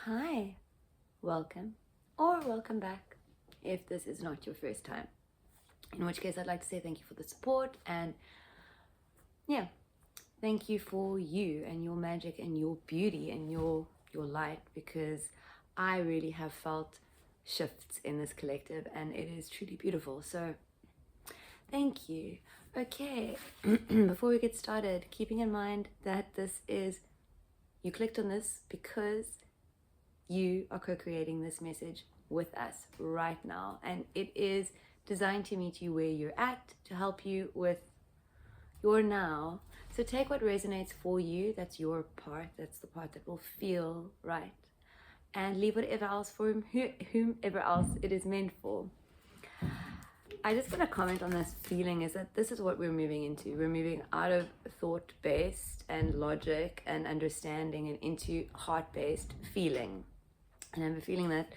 Hi, welcome or welcome back if this is not your first time. In which case, I'd like to say thank you for the support and thank you for you and your magic and your beauty and your light, because I really have felt shifts in this collective and it is truly beautiful. So thank you. Okay, before we get started, keeping in mind that you clicked on this because you are co-creating this message with us right now, and it is designed to meet you where you're at, to help you with your now. So take what resonates for you. That's your part. That's the part that will feel right, and leave whatever else for whomever else it is meant for. I just want to comment on this feeling, is that this is what we're moving into. We're moving out of thought-based and logic and understanding and into heart-based feeling. And I have a feeling that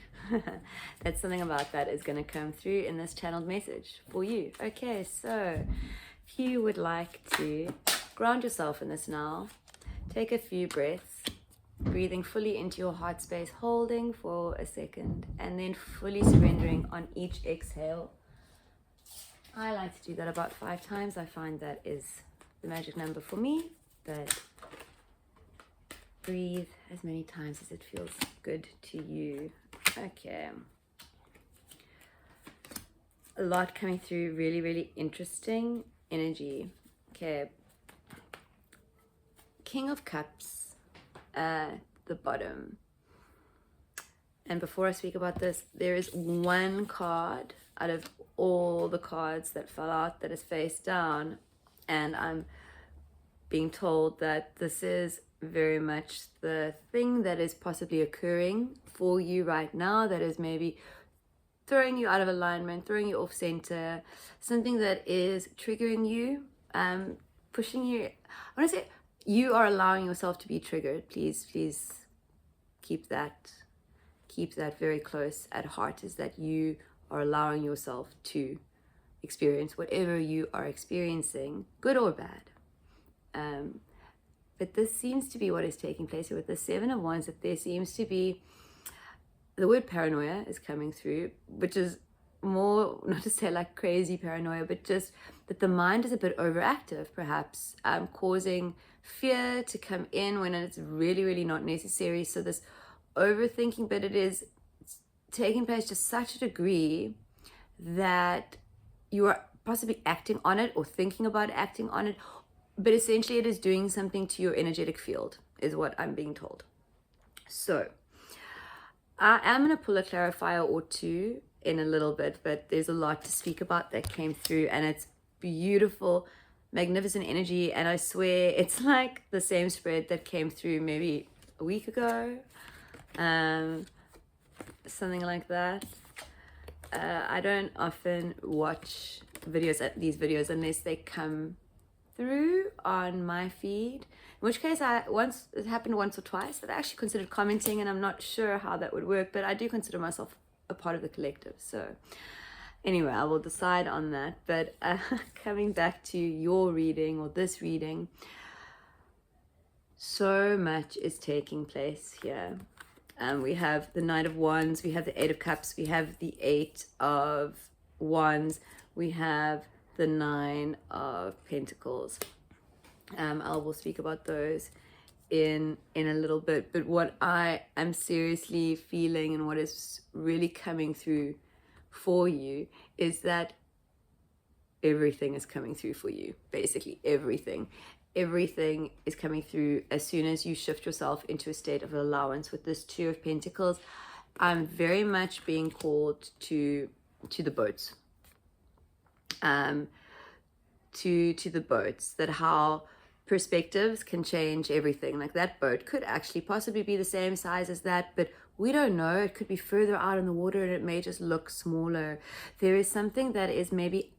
that something about that is going to come through in this channeled message for you. Okay, so if you would like to ground yourself in this now, take a few breaths, breathing fully into your heart space, holding for a second, and then fully surrendering on each exhale. I like to do that about 5 times. I find that is the magic number for me, but breathe as many times as it feels good to you. Okay. A lot coming through, really, really interesting energy. Okay. King of Cups at the bottom. And before I speak about this, there is one card out of all the cards that fell out that is face down, and I'm being told that this is very much the thing that is possibly occurring for you right now, that is maybe throwing you out of alignment, throwing you off center, something that is triggering you, pushing you. I want to say you are allowing yourself to be triggered. Please keep that very close at heart, is that you are allowing yourself to experience whatever you are experiencing, good or bad. But this seems to be what is taking place here with the 7 of Wands, that there seems to be, the word paranoia is coming through, which is more, not to say like crazy paranoia, but just that the mind is a bit overactive, perhaps, causing fear to come in when it's really, really not necessary. So this overthinking, but it is taking place to such a degree that you are possibly acting on it or thinking about acting on it, but essentially it is doing something to your energetic field, is what I'm being told. So I am going to pull a clarifier or two in a little bit, but there's a lot to speak about that came through, and it's beautiful, magnificent energy. And I swear it's like the same spread that came through maybe a week ago, something like that. I don't often watch these videos unless they come through on my feed, in which case it happened once or twice that I actually considered commenting, and I'm not sure how that would work, but I do consider myself a part of the collective. So anyway, I will decide on that. But coming back to your reading, or this reading, so much is taking place here. We have the Knight of Wands, we have the 8 of Cups, we have the 8 of Wands, we have the 9 of Pentacles. I will speak about those in a little bit, but what I am seriously feeling and what is really coming through for you is that everything is coming through for you. Basically everything is coming through as soon as you shift yourself into a state of allowance. With this 2 of Pentacles, I'm very much being called to the boats, to the boats, that how perspectives can change everything. Like that boat could actually possibly be the same size as that, but we don't know. It could be further out in the water and it may just look smaller. There is something that is maybe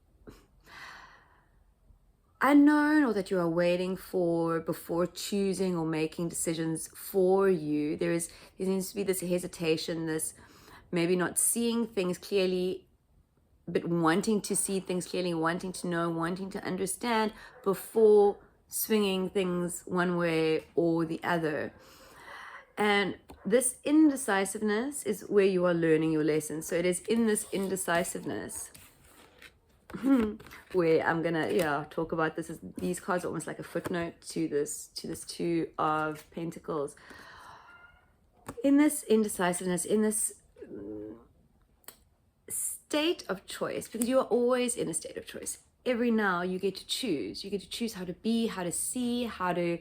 unknown, or that you are waiting for before choosing or making decisions for you. There seems to be this hesitation, this maybe not seeing things clearly, but wanting to see things clearly, wanting to know, wanting to understand before swinging things one way or the other. And this indecisiveness is where you are learning your lessons. So it is in this indecisiveness where I'm gonna talk about this. These cards are almost like a footnote to this Two of Pentacles. In this indecisiveness, in this state of choice, because you are always in a state of choice. Every now you get to choose. You get to choose how to be, how to see, how to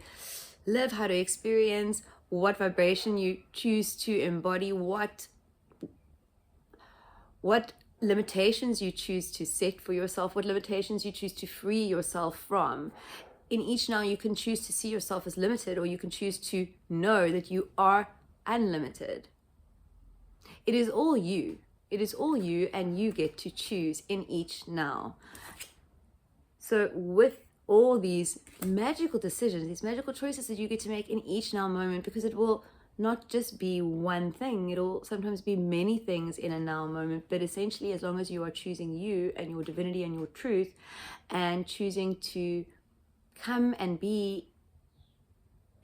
live, how to experience, what vibration you choose to embody, what limitations you choose to set for yourself, what limitations you choose to free yourself from. In each now you can choose to see yourself as limited, or you can choose to know that you are unlimited. It is all you. It is all you, and you get to choose in each now. So with all these magical decisions, these magical choices that you get to make in each now moment, because it will not just be one thing, it'll sometimes be many things in a now moment, but essentially as long as you are choosing you and your divinity and your truth, and choosing to come and be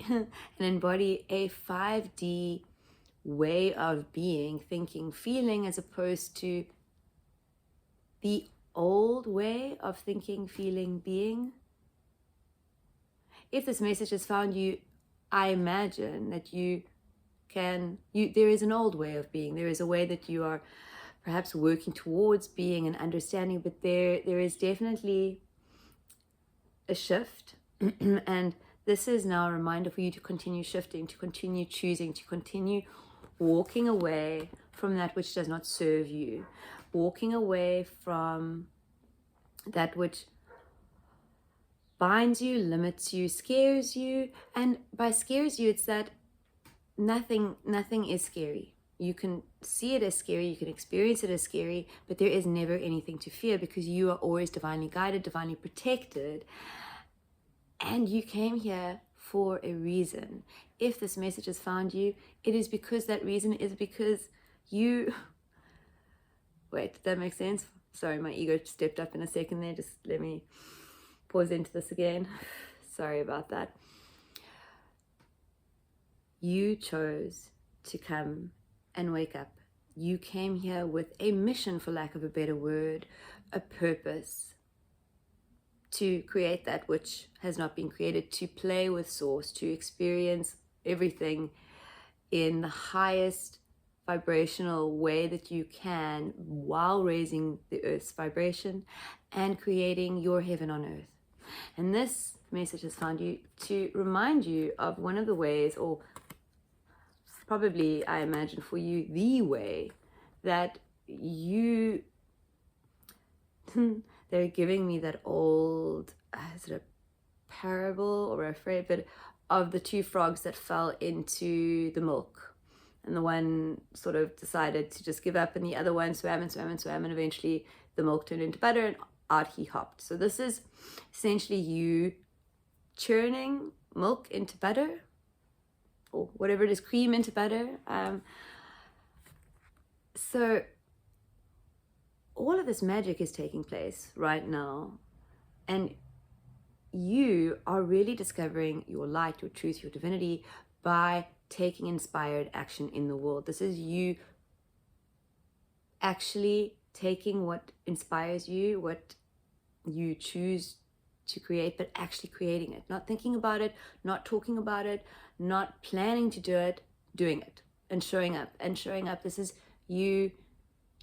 and embody a 5D way of being, thinking, feeling, as opposed to the old way of thinking, feeling, being. If this message has found you, I imagine that there is an old way of being. There is a way that you are perhaps working towards being and understanding, but there is definitely a shift. And this is now a reminder for you to continue shifting, to continue choosing, to continue walking away from that which does not serve you, walking away from that which binds you, limits you, scares you. And by scares you, it's that nothing is scary. You can see it as scary, you can experience it as scary, but there is never anything to fear, because you are always divinely guided, divinely protected, and you came here for a reason. If this message has found you, it is because that reason is because you... Wait, did that make sense? Sorry, my ego stepped up in a second there. Just let me pause into this again. Sorry about that. You chose to come and wake up. You came here with a mission, for lack of a better word, a purpose, to create that which has not been created, to play with source, to experience everything in the highest vibrational way that you can, while raising the earth's vibration and creating your heaven on earth. And this message has found you to remind you of one of the ways, or probably, I imagine for you, the way that you... They're giving me that old, is it a parable or a phrase, but of the two frogs that fell into the milk. And the one sort of decided to just give up, and the other one swam and swam and swam, and eventually the milk turned into butter and out he hopped. So this is essentially you churning milk into butter, or whatever it is, cream into butter. So all of this magic is taking place right now, and you are really discovering your light, your truth, your divinity by taking inspired action in the world. This is you actually taking what inspires you, what you choose to create, but actually creating it, not thinking about it, not talking about it, not planning to do it, doing it and showing up and showing up. This is you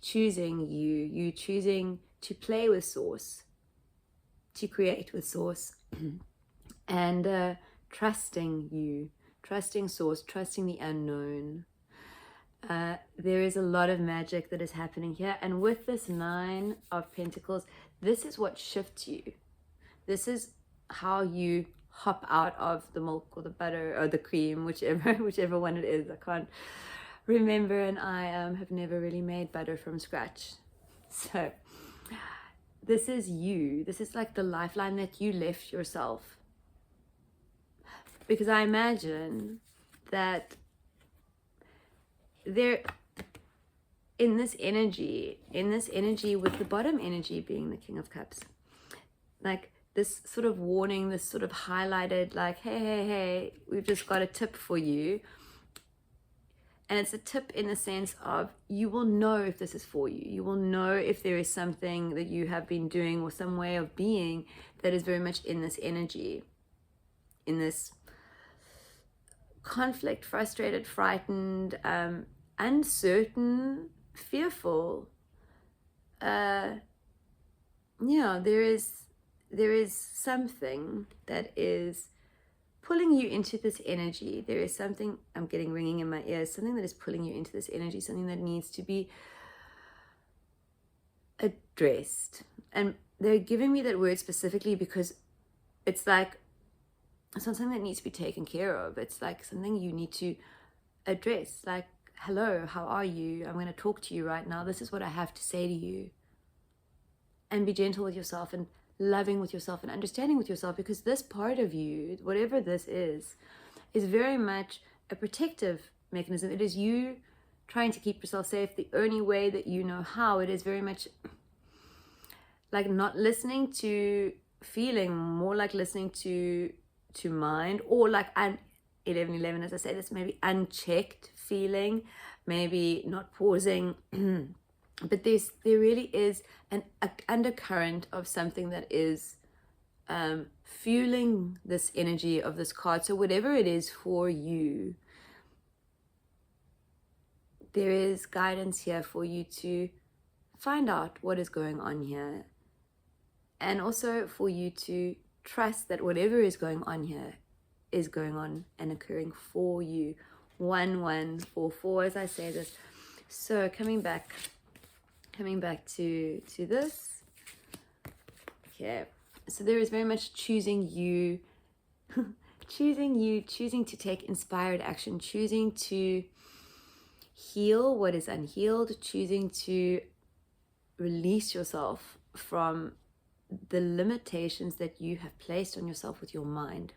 choosing you choosing to play with source, to create with source, and trusting source, trusting the unknown. There is a lot of magic that is happening here, and with this 9 of Pentacles, this is what shifts you. This is how you hop out of the milk or the butter or the cream, whichever one it is. I can't remember, and I have never really made butter from scratch. So this is you. This is like the lifeline that you left yourself, because I imagine that there, in this energy with the bottom energy being the King of Cups, like this sort of warning, this sort of highlighted, like, hey, we've just got a tip for you. And it's a tip in the sense of you will know if this is for you. You will know if there is something that you have been doing or some way of being that is very much in this energy, in this conflict, frustrated, frightened, uncertain, fearful. Yeah, there is something that is pulling you into this energy. There is something, I'm getting ringing in my ears, something that is pulling you into this energy, something that needs to be addressed. And they're giving me that word specifically because it's like something that needs to be taken care of. It's like something you need to address. Like, hello, how are you? I'm going to talk to you right now. This is what I have to say to you. And be gentle with yourself and loving with yourself and understanding with yourself, because this part of you, whatever this is very much a protective mechanism. It is you trying to keep yourself safe the only way that you know how. It is very much like not listening to feeling, more like listening to mind, or like 11:11, as I say this, maybe unchecked feeling, maybe not pausing. But there really is an undercurrent of something that is fueling this energy of this card. So whatever it is for you, there is guidance here for you to find out what is going on here. And also for you to trust that whatever is going on here is going on and occurring for you. 1144, as I say this. So coming back to this. Okay, so there is very much choosing you, choosing to take inspired action, choosing to heal what is unhealed, choosing to release yourself from the limitations that you have placed on yourself with your mind.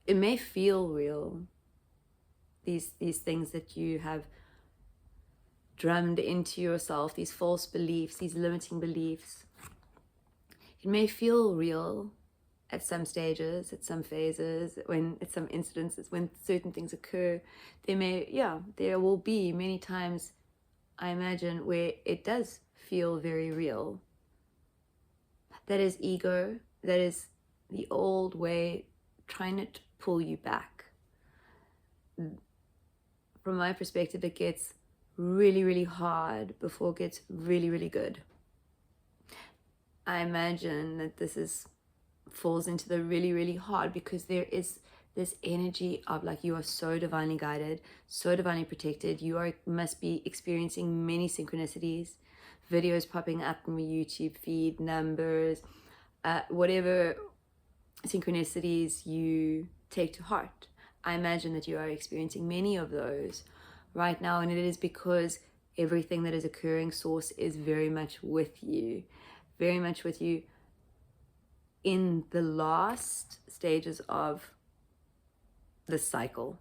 It may feel real, these things that you have drummed into yourself, these false beliefs, these limiting beliefs. It may feel real at some stages, at some phases, at some incidences, when certain things occur. There will be many times, I imagine, where it does feel very real. That is ego, that is the old way trying to pull you back. From my perspective, it gets really, really hard before it gets really, really good. I imagine that this falls into the really, really hard, because there is this energy of like you are so divinely guided, so divinely protected. You must be experiencing many synchronicities, videos popping up in your YouTube feed, numbers, whatever synchronicities you take to heart. I imagine that you are experiencing many of those right now, and it is because everything that is occurring, Source is very much with you in the last stages of the cycle,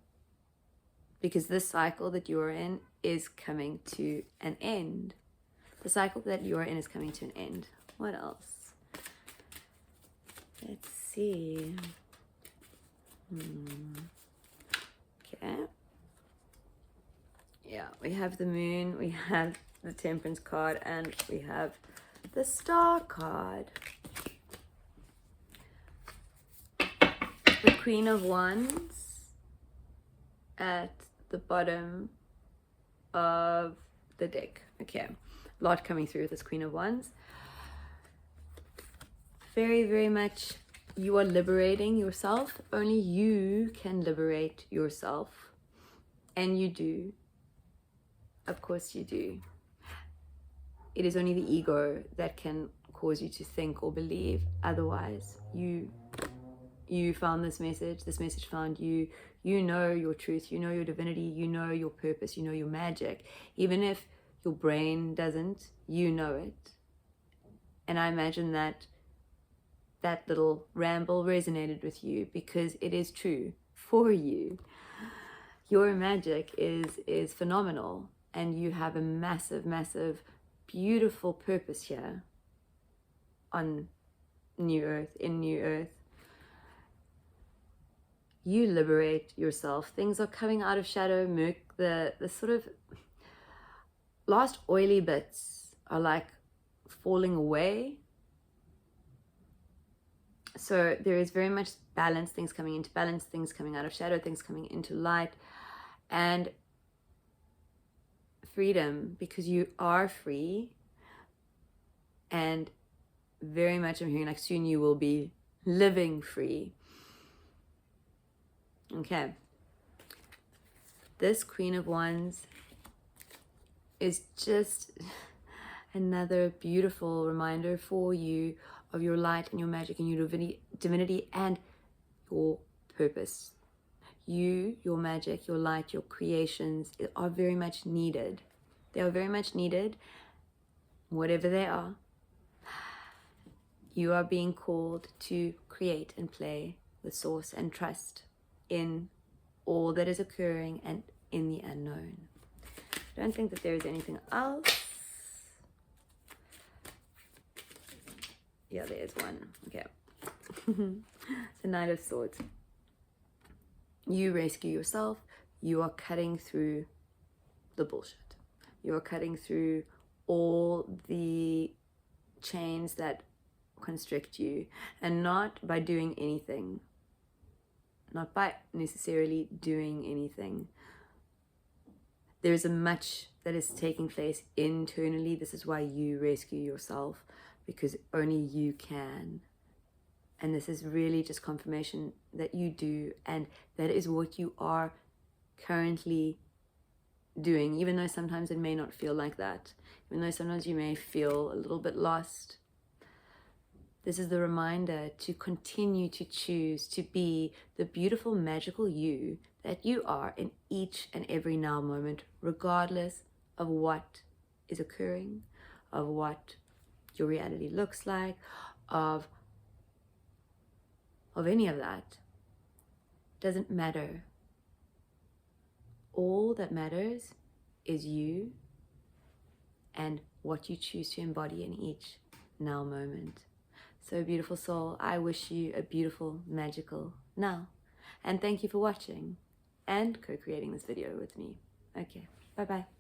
because this cycle that you are in is coming to an end. The cycle that you are in is coming to an end. What else? Let's see. Okay. Yeah, we have the Moon, we have the Temperance card, and we have the Star card. The Queen of Wands at the bottom of the deck. Okay, a lot coming through with this Queen of Wands. Very, very much you are liberating yourself. Only you can liberate yourself. And you do. Of course you do. It is only the ego that can cause you to think or believe otherwise. You found this message found you. You know your truth, you know your divinity, you know your purpose, you know your magic. Even if your brain doesn't, you know it. And I imagine that little ramble resonated with you, because it is true for you. Your magic is phenomenal, and you have a massive, massive, beautiful purpose here on New Earth, in New Earth. You liberate yourself. Things are coming out of shadow. the sort of last oily bits are like falling away. So there is very much balance, things coming into balance, things coming out of shadow, things coming into light, and freedom, because you are free. And very much I'm hearing like soon you will be living free. Okay. This Queen of Wands is just another beautiful reminder for you of your light and your magic and your divinity and your purpose. You, your magic, your light, your creations are very much needed. They are very much needed, whatever they are. You are being called to create and play with source and trust in all that is occurring and in the unknown. I don't think that there is anything else. Yeah, there is one. Okay. The Knight of Swords. You rescue yourself. You are cutting through the bullshit. You are cutting through all the chains that constrict you, and not by doing anything. Not by necessarily doing anything. There's a much that is taking place internally. This is why you rescue yourself, because only you can. And this is really just confirmation that you do, and that is what you are currently doing, even though sometimes it may not feel like that, even though sometimes you may feel a little bit lost. This is the reminder to continue to choose to be the beautiful, magical you that you are in each and every now moment, regardless of what is occurring, of what your reality looks like, of any of that. Doesn't matter. All that matters is you and what you choose to embody in each now moment. So beautiful soul, I wish you a beautiful, magical now. And thank you for watching and co-creating this video with me. Okay, bye-bye.